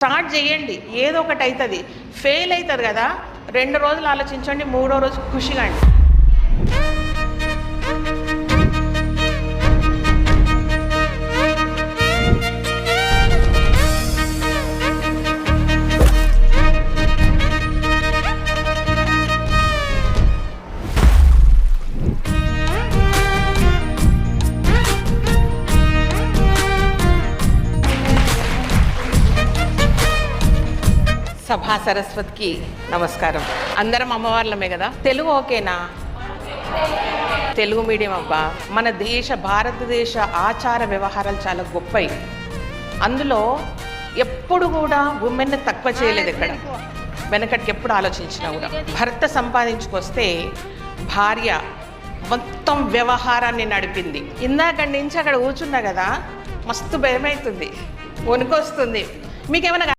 Start చేయండి, ఏదో ఒకటి అవుతుంది. ఫెయిల్ అవుతుంది కదా, 2 రోజులు ఆలోచించండి, 3వ రోజు ఖుషిగా అండి. సభా సరస్వతికి నమస్కారం. అందరం అమ్మవార్లమే కదా. తెలుగు ఓకేనా? తెలుగు మీడియం అబ్బా. మన భారతదేశ ఆచార వ్యవహారాలు చాలా గొప్పవి. అందులో ఎప్పుడు కూడా ఉమెన్ని తక్కువ చేయలేదు. ఎక్కడ వెనకటికి ఎప్పుడు ఆలోచించినా కూడా భర్త సంపాదించుకొస్తే భార్య మొత్తం వ్యవహారాన్ని నడిపింది. ఇందాకడి నుంచి అక్కడ కూర్చున్నా కదా, మస్తు భయమవుతుంది, వణుకొస్తుంది. మీకేమైనా